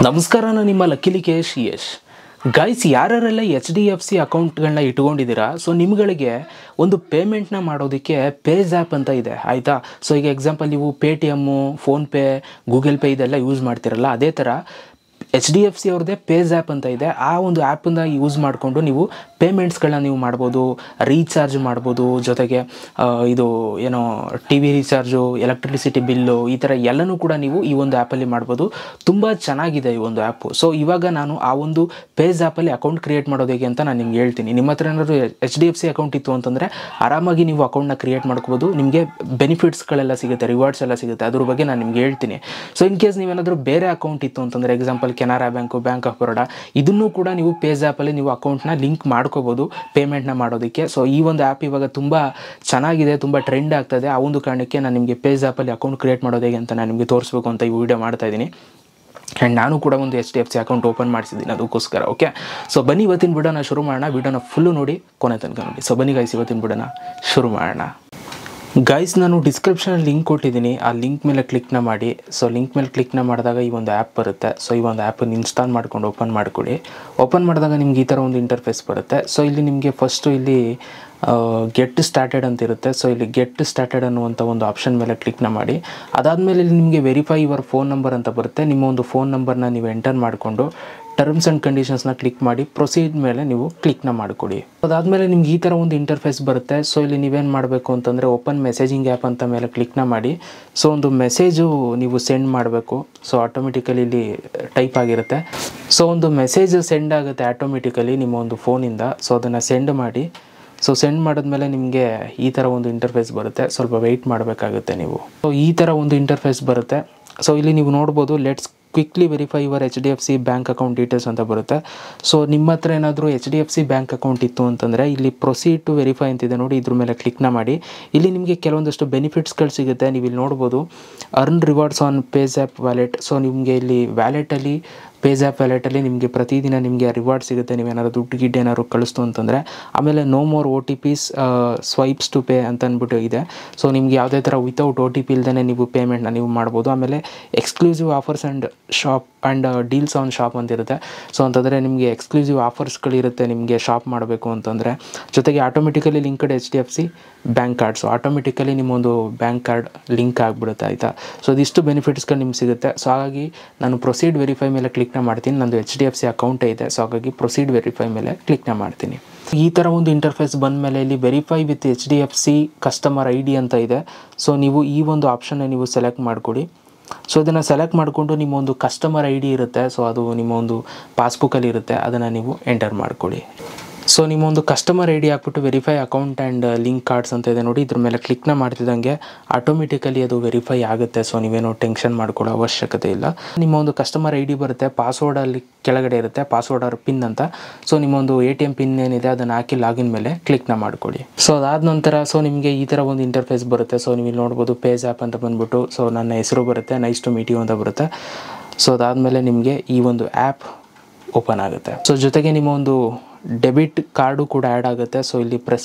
ನಮಸ್ಕಾರ, ನಾನು ನಿಮ್ಮ ಲಕ್ಕಿಲಿ ಯಶ್. ಗೈಸ್, ಯಾರೆಲ್ಲ HDFC ಅಕೌಂಟ್ಗಳನ್ನ ಇಟ್ಕೊಂಡಿದ್ದೀರಾ, ಸೊ ನಿಮ್ಗಳಿಗೆ ಒಂದು ಪೇಮೆಂಟ್ನ ಮಾಡೋದಕ್ಕೆ ಪೇಜ್ ಆ್ಯಪ್ ಅಂತ ಇದೆ, ಆಯಿತಾ. ಸೊ ಈಗ ಎಕ್ಸಾಂಪಲ್ ನೀವು ಪೇಟಿಎಮ್ಮು, ಫೋನ್ಪೇ, ಗೂಗಲ್ ಪೇ ಇದೆಲ್ಲ ಯೂಸ್ ಮಾಡ್ತಿರಲ್ಲ, ಅದೇ ಥರ HDFC ಅವ್ರದ್ದೇ ಪೇಜ್ ಆ್ಯಪ್ ಅಂತ ಇದೆ. ಆ ಒಂದು ಆ್ಯಪನ್ನು ಯೂಸ್ ಮಾಡಿಕೊಂಡು ನೀವು ಪೇಮೆಂಟ್ಸ್ಗಳನ್ನ ನೀವು ಮಾಡ್ಬೋದು, ರೀಚಾರ್ಜ್ ಮಾಡ್ಬೋದು, ಜೊತೆಗೆ ಇದು ಏನೋ TV ರೀಚಾರ್ಜು, ಎಲೆಕ್ಟ್ರಿಸಿಟಿ ಬಿಲ್ಲು, ಈ ಥರ ಎಲ್ಲನೂ ಕೂಡ ನೀವು ಈ ಒಂದು ಆ್ಯಪಲ್ಲಿ ಮಾಡ್ಬೋದು. ತುಂಬ ಚೆನ್ನಾಗಿದೆ ಈ ಒಂದು ಆ್ಯಪು. ಸೊ ಇವಾಗ ನಾನು ಆ ಒಂದು ಪೇಜ್ ಆ್ಯಪಲ್ಲಿ ಅಕೌಂಟ್ ಕ್ರಿಯೇಟ್ ಮಾಡೋದು ಹೇಗೆ ಅಂತ ನಾನು ನಿಮ್ಗೆ ಹೇಳ್ತೀನಿ. ನಿಮ್ಮ ಹತ್ರ ಏನಾದರೂ HDFC ಅಕೌಂಟ್ ಇತ್ತು ಅಂತಂದರೆ ಆರಾಮಾಗಿ ನೀವು ಅಕೌಂಟ್ನ ಕ್ರಿಯೇಟ್ ಮಾಡ್ಕೋಬೋದು. ನಿಮಗೆ ಬೆನಿಫಿಟ್ಸ್ಗಳೆಲ್ಲ ಸಿಗುತ್ತೆ, ರಿವಾರ್ಡ್ಸ್ ಎಲ್ಲ ಸಿಗುತ್ತೆ, ಅದ್ರ ಬಗ್ಗೆ ನಾನು ನಿಮ್ಗೆ ಹೇಳ್ತೀನಿ. ಸೊ ಇನ್ ಕೇಸ್ ನೀವೇನಾದರೂ ಬೇರೆ ಅಕೌಂಟ್ ಇತ್ತು ಅಂತಂದರೆ, example Canara bank, bank of Baroda, ಇದನ್ನು ಕೂಡ ನೀವು ಪೇಜ್ ಆ್ಯಪಲ್ಲಿ ನೀವು ಅಕೌಂಟ್ನ ಲಿಂಕ್ ಮಾಡ್ಕೋಬೋದು ಪೇಮೆಂಟ್ನ ಮಾಡೋದಕ್ಕೆ. ಸೊ ಈ ಒಂದು ಆ್ಯಪ್ ಇವಾಗ ತುಂಬ ಚೆನ್ನಾಗಿದೆ, ತುಂಬ ಟ್ರೆಂಡ್ ಆಗ್ತದೆ. ಆ ಒಂದು ಕಾರಣಕ್ಕೆ ನಾನು ನಿಮಗೆ ಪೇಜ್ ಆ್ಯಪಲ್ಲಿ ಅಕೌಂಟ್ ಕ್ರಿಯೇಟ್ ಮಾಡೋದು ಹೇಗೆ ಅಂತ ನಾನು ನಿಮಗೆ ತೋರಿಸ್ಬೇಕು ಅಂತ ಈ ವಿಡಿಯೋ ಮಾಡ್ತಾಯಿದ್ದೀನಿ. ಆ್ಯಂಡ್ ನಾನು ಕೂಡ ಒಂದು HDFC ಅಕೌಂಟ್ ಓಪನ್ ಮಾಡಿಸಿದ್ದೀನಿ ಅದಕ್ಕೋಸ್ಕರ. ಓಕೆ, ಸೊ ಬನ್ನಿ ಇವತ್ತಿನ ವಿಡಿಯೋನ ಶುರು ಮಾಡೋಣ. ವಿಡಿಯೋನ ಫುಲ್ಲು ನೋಡಿ, ಕೊನೆ ತನಕ ನೋಡಿ. ಸೊ ಬನ್ನಿ ಗೈಸ್, ಇವತ್ತಿನ ವಿಡಿಯೋನ ಶುರು ಮಾಡೋಣ. ಗೈಸ್, ನಾನು ಡಿಸ್ಕ್ರಿಪ್ಷನಲ್ಲಿ ಲಿಂಕ್ ಕೊಟ್ಟಿದ್ದೀನಿ, ಆ ಲಿಂಕ್ ಮೇಲೆ ಕ್ಲಿಕ್ನ ಮಾಡಿ. ಸೊ ಲಿಂಕ್ ಮೇಲೆ ಕ್ಲಿಕ್ನ ಮಾಡಿದಾಗ ಈ ಒಂದು ಆ್ಯಪ್ ಬರುತ್ತೆ. ಸೊ ಈ ಒಂದು ಆ್ಯಪನ್ನು ಇನ್ಸ್ಟಾಲ್ ಮಾಡ್ಕೊಂಡು ಓಪನ್ ಮಾಡಿಕೊಡಿ. ಓಪನ್ ಮಾಡಿದಾಗ ನಿಮ್ಗೆ ಈ ಥರ ಒಂದು ಇಂಟರ್ಫೇಸ್ ಬರುತ್ತೆ. ಸೊ ಇಲ್ಲಿ ನಿಮಗೆ ಫಸ್ಟು ಇಲ್ಲಿ ಗೆಟ್ ಸ್ಟಾರ್ಟೆಡ್ ಅಂತ ಇರುತ್ತೆ. ಸೊ ಇಲ್ಲಿ ಗೆಟ್ ಸ್ಟಾರ್ಟೆಡ್ ಅನ್ನುವಂಥ ಒಂದು ಆಪ್ಷನ್ ಮೇಲೆ ಕ್ಲಿಕ್ನ ಮಾಡಿ. ಅದಾದಮೇಲೆ ಇಲ್ಲಿ ನಿಮಗೆ ವೆರಿಫೈ ಯುವರ್ ಫೋನ್ ನಂಬರ್ ಅಂತ ಬರುತ್ತೆ. ನಿಮ್ಮ ಒಂದು ಫೋನ್ ನಂಬರ್ನ ನೀವು ಎಂಟರ್ ಮಾಡಿಕೊಂಡು ಟರ್ಮ್ಸ್ ಆ್ಯಂಡ್ ಕಂಡೀಷನ್ಸ್ನ ಕ್ಲಿಕ್ ಮಾಡಿ ಪ್ರೊಸೀಡ್ ಮೇಲೆ ನೀವು ಕ್ಲಿಕ್ನ ಮಾಡಿಕೊಡಿ. ಅದಾದಮೇಲೆ ನಿಮ್ಗೆ ಈ ಥರ ಒಂದು ಇಂಟರ್ಫೇಸ್ ಬರುತ್ತೆ. ಸೊ ಇಲ್ಲಿ ನೀವೇನು ಮಾಡಬೇಕು ಅಂತಂದರೆ ಓಪನ್ ಮೆಸೇಜಿಂಗ್ ಆ್ಯಪ್ ಅಂತ ಮೇಲೆ ಕ್ಲಿಕ್ನ ಮಾಡಿ. ಸೊ ಒಂದು ಮೆಸೇಜು ನೀವು ಸೆಂಡ್ ಮಾಡಬೇಕು. ಸೊ ಆಟೋಮೆಟಿಕಲಿ ಇಲ್ಲಿ ಟೈಪ್ ಆಗಿರುತ್ತೆ. ಸೊ ಒಂದು ಮೆಸೇಜ್ ಸೆಂಡ್ ಆಗುತ್ತೆ ಆಟೋಮೆಟಿಕಲಿ ನಿಮ್ಮ ಒಂದು ಫೋನಿಂದ. ಸೊ ಅದನ್ನು ಸೆಂಡ್ ಮಾಡಿ. ಸೊ ಸೆಂಡ್ ಮಾಡಿದ್ಮೇಲೆ ನಿಮಗೆ ಈ ಥರ ಒಂದು ಇಂಟರ್ಫೇಸ್ ಬರುತ್ತೆ. ಸ್ವಲ್ಪ ವೆಯ್ಟ್ ಮಾಡಬೇಕಾಗುತ್ತೆ ನೀವು. ಸೊ ಈ ಥರ ಒಂದು ಇಂಟರ್ಫೇಸ್ ಬರುತ್ತೆ. ಸೊ ಇಲ್ಲಿ ನೀವು ನೋಡ್ಬೋದು, let's quickly verify your HDFC bank account details ಅಂತ ಬರುತ್ತೆ. ಸೊ ನಿಮ್ಮ ಹತ್ರ ಏನಾದರೂ HDFC ಬ್ಯಾಂಕ್ ಅಕೌಂಟ್ ಇತ್ತು ಅಂತಂದರೆ ಇಲ್ಲಿ ಪ್ರೊಸೀಡ್ ಟು ವೆರಿಫೈ ಅಂತಿದೆ ನೋಡಿ, ಇದ್ರ ಮೇಲೆ ಕ್ಲಿಕ್ನ ಮಾಡಿ. ಇಲ್ಲಿ ನಿಮಗೆ ಕೆಲವೊಂದಷ್ಟು ಬೆನಿಫಿಟ್ಸ್ಗಳು ಸಿಗುತ್ತೆ. ನೀವು ಇಲ್ಲಿ ನೋಡ್ಬೋದು, earn rewards on page app wallet. So ನಿಮಗೆ ಇಲ್ಲಿ ವ್ಯಾಲೆಟಲ್ಲಿ, ಪೇಜ್ ಆ್ಯಪ್ ವ್ಯಾಲೆಟಲ್ಲಿ ನಿಮಗೆ ಪ್ರತಿದಿನ ನಿಮಗೆ ರಿವಾರ್ಡ್ ಸಿಗುತ್ತೆ ನೀವೇನಾದ್ರು ದುಡ್ಡು ಗಿಡ್ಡು ಏನಾದ್ರು ಕಳಿಸ್ತು ಅಂತಂದರೆ. ಆಮೇಲೆ no more OTPs swipes to pay ಅಂತ ಅಂದ್ಬಿಟ್ಟು ಇದೆ. ಸೊ ನಿಮ್ಗೆ ಯಾವುದೇ ಥರ ವಿತೌಟ್ OTP ಇಲ್ದೇ ನೀವು ಪೇಮೆಂಟ್ನ ನೀವು ಮಾಡ್ಬೋದು. ಆಮೇಲೆ exclusive offers and shop and deals on shop ಅಂತಿರುತ್ತೆ. ಸೊ ಅಂತಂದರೆ ನಿಮಗೆ ಎಕ್ಸ್ಕ್ಲೂಸಿವ್ ಆಫರ್ಸ್ಗಳಿರುತ್ತೆ ನಿಮಗೆ ಶಾಪ್ ಮಾಡಬೇಕು ಅಂತಂದರೆ. ಜೊತೆಗೆ automatically linked HDFC bank card. So automatically ನಿಮ್ಮೊಂದು ಬ್ಯಾಂಕ್ ಕಾರ್ಡ್ ಲಿಂಕ್ ಆಗಿಬಿಡುತ್ತೆ, ಆಯಿತಾ. ಸೊ ಇದಿಷ್ಟು ಬೆನಿಫಿಟ್ಸ್ಗಳು ನಿಮ್ಗೆ ಸಿಗುತ್ತೆ. ಸೊ ಹಾಗಾಗಿ ನಾನು ಪ್ರೊಸೀಡ್ ವೆರಿಫೈ ಮೇಲೆ ಕ್ಲಿಕ್ನ ಮಾಡ್ತೀನಿ. ನಂದು HDFC ಅಕೌಂಟೇ ಇದೆ. ಸೊ ಹಾಗಾಗಿ ಪ್ರೊಸೀಡ್ ವೆರಿಫೈ ಮೇಲೆ ಕ್ಲಿಕ್ನ ಮಾಡ್ತೀನಿ. ಈ ಥರ ಒಂದು ಇಂಟರ್ಫೇಸ್ ಬಂದ ಮೇಲೆ ಇಲ್ಲಿ verify with HDFC customer ID ಅಂತ ಇದೆ. ಸೊ ನೀವು ಈ ಒಂದು ಆಪ್ಷನ್ನ ನೀವು ಸೆಲೆಕ್ಟ್ ಮಾಡಿಕೊಡಿ. ಸೊ ಇದನ್ನು ಸೆಲೆಕ್ಟ್ ಮಾಡಿಕೊಂಡು ನಿಮ್ಮ ಒಂದು ಕಸ್ಟಮರ್ ID ಇರುತ್ತೆ. ಸೊ ಅದು ನಿಮ್ಮ ಒಂದು ಪಾಸ್ಬುಕ್ಕಲ್ಲಿ ಇರುತ್ತೆ, ಅದನ್ನು ನೀವು ಎಂಟರ್ ಮಾಡಿಕೊಡಿ. ಸೊ ನಿಮ್ಮ ಒಂದು ಕಸ್ಟಮರ್ ID ಹಾಕ್ಬಿಟ್ಟು verify account and link cards ಅಂತ ಇದೆ ನೋಡಿ, ಇದ್ರ ಮೇಲೆ ಕ್ಲಿಕ್ನ ಮಾಡ್ತಿದ್ದಂಗೆ ಆಟೋಮೆಟಿಕಲಿ ಅದು ವೆರಿಫೈ ಆಗುತ್ತೆ. ಸೊ ನೀವೇನು ಟೆನ್ಷನ್ ಮಾಡ್ಕೊಳ್ಳೋ ಅವಶ್ಯಕತೆ ಇಲ್ಲ. ನಿಮ್ಮ ಒಂದು ಕಸ್ಟಮರ್ ID ಬರುತ್ತೆ, ಪಾಸ್ವರ್ಡಲ್ಲಿ ಕೆಳಗಡೆ ಇರುತ್ತೆ, ಪಾಸ್ವರ್ಡ್ ಆರ್ ಪಿನ್ ಅಂತ. ಸೊ ನಿಮ್ಮ ಒಂದು ATM ಪಿನ್ ಏನಿದೆ ಅದನ್ನು ಹಾಕಿ ಲಾಗಿನ್ ಮೇಲೆ ಕ್ಲಿಕ್ನ ಮಾಡಿಕೊಡಿ. ಸೊ ಅದಾದ ನಂತರ ಸೊ ನಿಮಗೆ ಈ ಥರ ಒಂದು ಇಂಟರ್ಫೇಸ್ ಬರುತ್ತೆ. ಸೊ ನೀವು ಇಲ್ಲಿ ನೋಡ್ಬೋದು, ಪೇಜ್ ಆ್ಯಪ್ ಅಂತ ಬಂದ್ಬಿಟ್ಟು ಸೊ ನನ್ನ ಹೆಸರು ಬರುತ್ತೆ, ನೈಸ್ ಟು ಮೀಟ್ ಯು ಅಂತ ಬರುತ್ತೆ. ಸೊ ಅದಾದಮೇಲೆ ನಿಮಗೆ ಈ ಒಂದು ಆ್ಯಪ್ ಓಪನ್ ಆಗುತ್ತೆ. ಸೊ ಜೊತೆಗೆ ನಿಮ್ಮ ಒಂದು ಡೆಬಿಟ್ ಕಾರ್ಡು ಕೂಡ ಆ್ಯಡ್ ಆಗುತ್ತೆ. ಸೊ ಇಲ್ಲಿ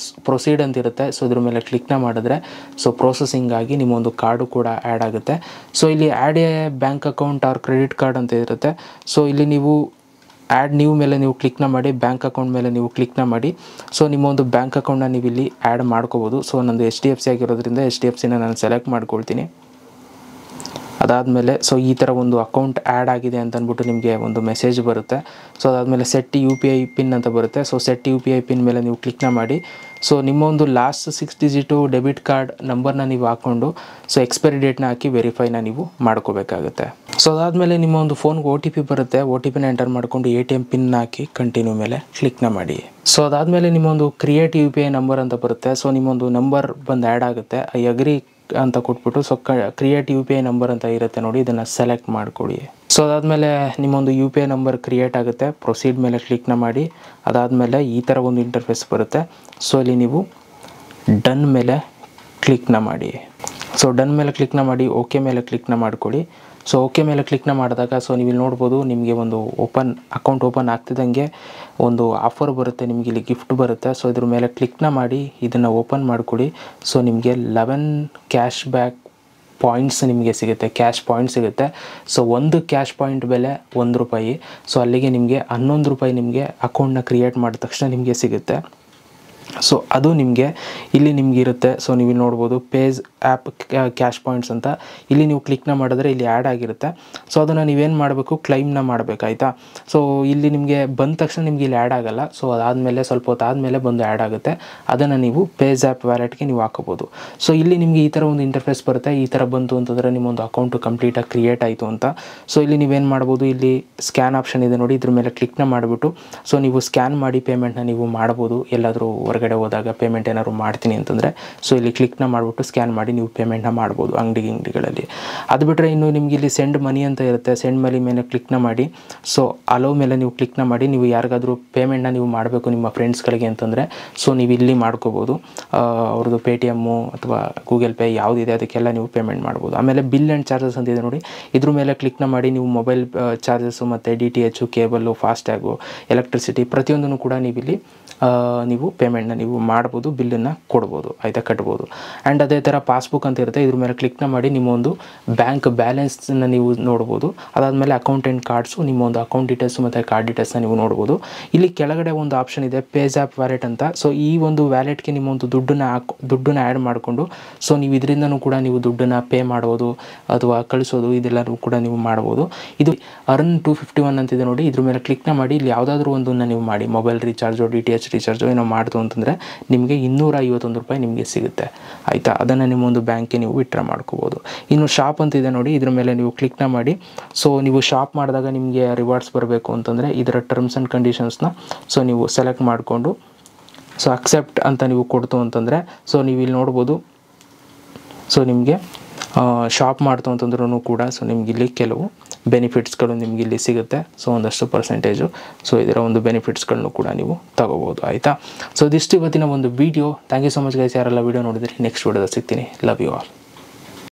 ಪ್ರೊಸೀಡ್ ಅಂತ ಇರುತ್ತೆ. ಸೊ ಇದ್ರ ಮೇಲೆ ಕ್ಲಿಕ್ನ ಮಾಡಿದ್ರೆ ಸೊ ಪ್ರೊಸೆಸಿಂಗ್ ಆಗಿ ನಿಮ್ಮೊಂದು ಕಾರ್ಡು ಕೂಡ ಆ್ಯಡ್ ಆಗುತ್ತೆ. ಸೊ ಇಲ್ಲಿ add A bank account R credit card ಅಂತ ಇರುತ್ತೆ. ಸೊ ಇಲ್ಲಿ ನೀವು ಆ್ಯಡ್ ನ್ಯೂ ಮೇಲೆ ನೀವು ಕ್ಲಿಕ್ನ ಮಾಡಿ, ಬ್ಯಾಂಕ್ ಅಕೌಂಟ್ ಮೇಲೆ ನೀವು ಕ್ಲಿಕ್ನ ಮಾಡಿ. ಸೊ ನಿಮ್ಮ ಒಂದು ಬ್ಯಾಂಕ್ ಅಕೌಂಟ್ನ ನೀವು ಇಲ್ಲಿ ಆ್ಯಡ್ ಮಾಡ್ಕೋಬೋದು. ಸೊ ನಂದು HDFC ಆಗಿರೋದ್ರಿಂದ HDFCನ ನಾನು ಸೆಲೆಕ್ಟ್ ಮಾಡ್ಕೊಳ್ತೀನಿ. ಅದಾದಮೇಲೆ ಸೊ ಈ ಥರ ಒಂದು ಅಕೌಂಟ್ ಆ್ಯಡ್ ಆಗಿದೆ ಅಂತ ಅಂದ್ಬಿಟ್ಟು ನಿಮಗೆ ಒಂದು ಮೆಸೇಜ್ ಬರುತ್ತೆ. ಸೊ ಅದಾದಮೇಲೆ ಸೆಟ್ UPI ಪಿನ್ ಅಂತ ಬರುತ್ತೆ. ಸೊ ಸೆಟ್ UPI ಪಿನ್ ಮೇಲೆ ನೀವು ಕ್ಲಿಕ್ನ ಮಾಡಿ. ಸೊ ನಿಮ್ಮ ಒಂದು ಲಾಸ್ಟ್ 6 ಡಿಜಿಟು ಡೆಬಿಟ್ ಕಾರ್ಡ್ ನಂಬರ್ನ ನೀವು ಹಾಕ್ಕೊಂಡು ಸೊ ಎಕ್ಸ್ಪೈರಿ ಡೇಟ್ನ ಹಾಕಿ ವೆರಿಫೈನ ನೀವು ಮಾಡ್ಕೋಬೇಕಾಗುತ್ತೆ. ಸೊ ಅದಾದಮೇಲೆ ನಿಮ್ಮ ಒಂದು ಫೋನ್ಗೆ OTP ಬರುತ್ತೆ. OTPನ ಎಂಟರ್ ಮಾಡಿಕೊಂಡು ATM ಪಿನ್ ಹಾಕಿ ಕಂಟಿನ್ಯೂ ಮೇಲೆ ಕ್ಲಿಕ್ನ ಮಾಡಿ. ಸೊ ಅದಾದಮೇಲೆ ನಿಮ್ಮೊಂದು ಕ್ರಿಯೇಟ್ UPI ನಂಬರ್ ಅಂತ ಬರುತ್ತೆ. ಸೊ ನಿಮ್ಮೊಂದು ನಂಬರ್ ಬಂದು ಆ್ಯಡ್ ಆಗುತ್ತೆ. ಐ ಅಗ್ರಿ ಅಂತ ಕೊಟ್ಬಿಟ್ಟು ಸೊ ಕ್ರಿಯೇಟ್ UPI ನಂಬರ್ ಅಂತ ಇರುತ್ತೆ ನೋಡಿ, ಇದನ್ನು ಸೆಲೆಕ್ಟ್ ಮಾಡಿಕೊಡಿ. ಸೊ ಅದಾದಮೇಲೆ ನಿಮ್ಮೊಂದು UPI ನಂಬರ್ ಕ್ರಿಯೇಟ್ ಆಗುತ್ತೆ. ಪ್ರೊಸೀಡ್ ಮೇಲೆ ಕ್ಲಿಕ್ನ ಮಾಡಿ. ಅದಾದಮೇಲೆ ಈ ಥರ ಒಂದು ಇಂಟರ್ಫೇಸ್ ಬರುತ್ತೆ. ಸೊ ಇಲ್ಲಿ ನೀವು ಡನ್ ಮೇಲೆ ಕ್ಲಿಕ್ನ ಮಾಡಿ. ಸೊ ಡನ್ ಮೇಲೆ ಕ್ಲಿಕ್ನ ಮಾಡಿ, ಓಕೆ ಮೇಲೆ ಕ್ಲಿಕ್ನ ಮಾಡಿಕೊಡಿ. ಸೊ ಓಕೆ ಮೇಲೆ ಕ್ಲಿಕ್ನ ಮಾಡಿದಾಗ ಸೊ ನೀವು ಇಲ್ಲಿ ನೋಡ್ಬೋದು, ನಿಮಗೆ ಒಂದು ಅಕೌಂಟ್ ಓಪನ್ ಆಗ್ತಿದ್ದಂಗೆ ಒಂದು ಆಫರ್ ಬರುತ್ತೆ, ನಿಮಗೆ ಇಲ್ಲಿ ಗಿಫ್ಟ್ ಬರುತ್ತೆ. ಸೊ ಇದ್ರ ಮೇಲೆ ಕ್ಲಿಕ್ನ ಮಾಡಿ ಇದನ್ನು ಓಪನ್ ಮಾಡಿಕೊಡಿ. ಸೊ ನಿಮಗೆ 11 ಕ್ಯಾಶ್ ಬ್ಯಾಕ್ ಪಾಯಿಂಟ್ಸ್ ನಿಮಗೆ ಸಿಗುತ್ತೆ, ಕ್ಯಾಶ್ ಪಾಯಿಂಟ್ ಸಿಗುತ್ತೆ. ಸೊ ಒಂದು ಕ್ಯಾಶ್ ಪಾಯಿಂಟ್ ಬೆಲೆ ₹1. ಸೊ ಅಲ್ಲಿಗೆ ನಿಮಗೆ ₹11 ನಿಮಗೆ ಅಕೌಂಟ್ನ ಕ್ರಿಯೇಟ್ ಮಾಡಿದ ತಕ್ಷಣ ನಿಮಗೆ ಸಿಗುತ್ತೆ. ಸೊ ಅದು ನಿಮಗೆ ಇಲ್ಲಿ ನಿಮಗೆ ಇರುತ್ತೆ. ಸೊ ನೀವು ನೋಡ್ಬೋದು ಪೇಜ್ ಆ್ಯಪ್ ಕ್ಯಾಶ್ ಪಾಯಿಂಟ್ಸ್ ಅಂತ, ಇಲ್ಲಿ ನೀವು ಕ್ಲಿಕ್ನ ಮಾಡಿದ್ರೆ ಇಲ್ಲಿ ಆ್ಯಡ್ ಆಗಿರುತ್ತೆ. ಸೊ ಅದನ್ನು ನೀವೇನು ಮಾಡಬೇಕು, ಕ್ಲೈಮ್ನ ಮಾಡಬೇಕಾಯ್ತಾ. ಸೊ ಇಲ್ಲಿ ನಿಮಗೆ ಬಂದ ತಕ್ಷಣ ನಿಮಗೆ ಇಲ್ಲಿ ಆ್ಯಡ್ ಆಗೋಲ್ಲ. ಸೊ ಅದಾದಮೇಲೆ ಸ್ವಲ್ಪ ಹೊತ್ತು ಆದಮೇಲೆ ಬಂದು ಆ್ಯಡ್ ಆಗುತ್ತೆ. ಅದನ್ನು ನೀವು ಪೇಜ್ ಆ್ಯಪ್ ವ್ಯಾಲೆಟ್ಗೆ ನೀವು ಹಾಕೋಬೋದು. ಸೊ ಇಲ್ಲಿ ನಿಮಗೆ ಈ ಥರ ಒಂದು ಇಂಟರ್ಫೇಸ್ ಬರುತ್ತೆ. ಈ ಥರ ಬಂತು ಅಂತಂದರೆ ನಿಮ್ಮೊಂದು ಅಕೌಂಟು ಕಂಪ್ಲೀಟಾಗಿ ಕ್ರಿಯೇಟ್ ಆಯಿತು ಅಂತ. ಸೊ ಇಲ್ಲಿ ನೀವೇನು ಮಾಡ್ಬೋದು, ಇಲ್ಲಿ ಸ್ಕ್ಯಾನ್ ಆಪ್ಷನ್ ಇದೆ ನೋಡಿ, ಇದ್ರ ಮೇಲೆ ಕ್ಲಿಕ್ನ ಮಾಡಿಬಿಟ್ಟು ಸೊ ನೀವು ಸ್ಕ್ಯಾನ್ ಮಾಡಿ ಪೇಮೆಂಟ್ನ ನೀವು ಮಾಡ್ಬೋದು. ಎಲ್ಲಾದರೂ ಹೊರಗಡೆ ಹೋದಾಗ ಪೇಮೆಂಟ್ ಏನಾದ್ರು ಮಾಡ್ತೀನಿ ಅಂತಂದರೆ ಸೊ ಇಲ್ಲಿ ಕ್ಲಿಕ್ನ ಮಾಡಿಬಿಟ್ಟು ಸ್ಕ್ಯಾನ್ ಮಾಡಿ ನೀವು ಪೇಮೆಂಟ್ನ ಮಾಡ್ಬೋದು ಅಂಗಡಿಗಳಲ್ಲಿ. ಅದು ಬಿಟ್ಟರೆ ಇನ್ನು ನಿಮಗೆ ಇಲ್ಲಿ ಸೆಂಡ್ ಮನಿ ಅಂತ ಇರುತ್ತೆ. ಸೆಂಡ್ ಮನಿ ಮೇಲೆ ಕ್ಲಿಕ್ನ ಮಾಡಿ ಸೊ ಅಲೋ ಮೇಲೆ ನೀವು ಕ್ಲಿಕ್ನ ಮಾಡಿ ನೀವು ಯಾರಿಗಾದರೂ ಪೇಮೆಂಟ್ನ ನೀವು ಮಾಡಬೇಕು ನಿಮ್ಮ ಫ್ರೆಂಡ್ಸ್ಗಳಿಗೆ ಅಂತಂದರೆ ಸೊ ನೀವು ಇಲ್ಲಿ ಮಾಡ್ಕೋಬೋದು. ಅವ್ರದ್ದು ಪೇಟಿಎಮ್ಮು ಅಥವಾ ಗೂಗಲ್ ಪೇ ಯಾವುದಿದೆ ಅದಕ್ಕೆಲ್ಲ ನೀವು ಪೇಮೆಂಟ್ ಮಾಡ್ಬೋದು. ಆಮೇಲೆ ಬಿಲ್ ಆ್ಯಂಡ್ ಚಾರ್ಜಸ್ ಅಂತಿದೆ ನೋಡಿ, ಇದ್ರ ಮೇಲೆ ಕ್ಲಿಕ್ನ ಮಾಡಿ ನೀವು ಮೊಬೈಲ್ ಚಾರ್ಜಸ್ಸು ಮತ್ತು DTH ಕೇಬಲ್ಲು, ಫಾಸ್ಟ್ಯಾಗು, ಎಲೆಕ್ಟ್ರಿಸಿಟಿ ಪ್ರತಿಯೊಂದನ್ನು ಕೂಡ ನೀವು ಪೇಮೆಂಟ್ನ ನೀವು ಮಾಡ್ಬೋದು, ಬಿಲ್ಲನ್ನು ಕೊಡ್ಬೋದು ಆಯಿತಾ, ಕಟ್ಬೋದು. ಆ್ಯಂಡ್ ಅದೇ ಥರ ಪಾಸ್ಬುಕ್ ಅಂತ ಇರುತ್ತೆ, ಇದ್ರ ಮೇಲೆ ಕ್ಲಿಕ್ನ ಮಾಡಿ ನಿಮ್ಮ ಒಂದು ಬ್ಯಾಂಕ್ ಬ್ಯಾಲೆನ್ಸನ್ನು ನೀವು ನೋಡ್ಬೋದು. ಅದಾದಮೇಲೆ ಅಕೌಂಟ್ ಆ್ಯಂಡ್ ಕಾರ್ಡ್ಸು, ನಿಮ್ಮ ಒಂದು ಅಕೌಂಟ್ ಡೀಟೇಲ್ಸು ಮತ್ತು ಕಾರ್ಡ್ ಡೀಟೇಲ್ಸ್ನ ನೀವು ನೋಡ್ಬೋದು. ಇಲ್ಲಿ ಕೆಳಗಡೆ ಒಂದು ಆಪ್ಷನ್ ಇದೆ ಪೇಜ್ ಆ್ಯಪ್ ವ್ಯಾಲೆಟ್ ಅಂತ. ಸೊ ಈ ಒಂದು ವ್ಯಾಲೆಟ್ಗೆ ನಿಮ್ಮೊಂದು ದುಡ್ಡನ್ನು ಆ್ಯಡ್ ಮಾಡಿಕೊಂಡು ಸೊ ನೀವು ಇದರಿಂದನೂ ಕೂಡ ನೀವು ದುಡ್ಡನ್ನು ಪೇ ಮಾಡ್ಬೋದು ಅಥವಾ ಕಳಿಸೋದು, ಇದೆಲ್ಲರೂ ಕೂಡ ನೀವು ಮಾಡ್ಬೋದು. ಇದು ಅರ್ನ್ 251 ಅಂತಿದೆ ನೋಡಿ, ಇದ್ರ ಮೇಲೆ ಕ್ಲಿಕ್ನ ಮಾಡಿ ಇಲ್ಲಿ ಯಾವುದಾದ್ರೂ ಒಂದನ್ನು ನೀವು ಮಾಡಿ, ಮೊಬೈಲ್ ರೀಚಾರ್ಜು, DTH ರೀಚಾರ್ಜು ಏನೋ ಮಾಡ್ತು ಅಂತಂದರೆ ನಿಮಗೆ ₹251 ನಿಮಗೆ ಸಿಗುತ್ತೆ ಆಯಿತಾ. ಅದನ್ನು ನಿಮ್ಮೊಂದು ಬ್ಯಾಂಕ್ಗೆ ನೀವು ವಿತ್ಡ್ರಾ ಮಾಡ್ಕೋಬೋದು. ಇನ್ನು ಶಾಪ್ ಅಂತಿದೆ ನೋಡಿ, ಇದ್ರ ಮೇಲೆ ನೀವು ಕ್ಲಿಕ್ನ ಮಾಡಿ ಸೊ ನೀವು ಶಾಪ್ ಮಾಡಿದಾಗ ನಿಮಗೆ ರಿವಾರ್ಡ್ಸ್ ಬರಬೇಕು ಅಂತಂದರೆ ಇದರ ಟರ್ಮ್ಸ್ ಆ್ಯಂಡ್ ಕಂಡೀಷನ್ಸ್ನ ಸೊ ನೀವು ಸೆಲೆಕ್ಟ್ ಮಾಡಿಕೊಂಡು ಸೊ ಅಕ್ಸೆಪ್ಟ್ ಅಂತ ನೀವು ಕೊಡ್ತು ಅಂತಂದರೆ ಸೊ ನೀವು ಇಲ್ಲಿ ನೋಡ್ಬೋದು. ಸೊ ನಿಮಗೆ ಶಾಪ್ ಮಾಡ್ತು ಅಂತಂದ್ರೂ ಕೂಡ ಸೊ ನಿಮ್ಗೆ ಇಲ್ಲಿ ಕೆಲವು ಬೆನಿಫಿಟ್ಸ್ಗಳು ನಿಮ್ಗೆ ಇಲ್ಲಿ ಸಿಗುತ್ತೆ. ಸೊ ಒಂದಷ್ಟು ಪರ್ಸೆಂಟೇಜು ಸೊ ಇದರ ಒಂದು ಬೆನಿಫಿಟ್ಸ್ಗಳನ್ನು ಕೂಡ ನೀವು ತಗೋಬೋದು ಆಯಿತಾ. ಸೊ ಇದಿಷ್ಟು ಇವತ್ತಿನ ಒಂದು video. Thank you so much guys, ಯಾರೆಲ್ಲ ವಿಡಿಯೋ ನೋಡಿದ್ರಿ. ನೆಕ್ಸ್ಟ್ ವಿಡಿಯೋದಲ್ಲಿ ಸಿಗ್ತೀನಿ. Love you all.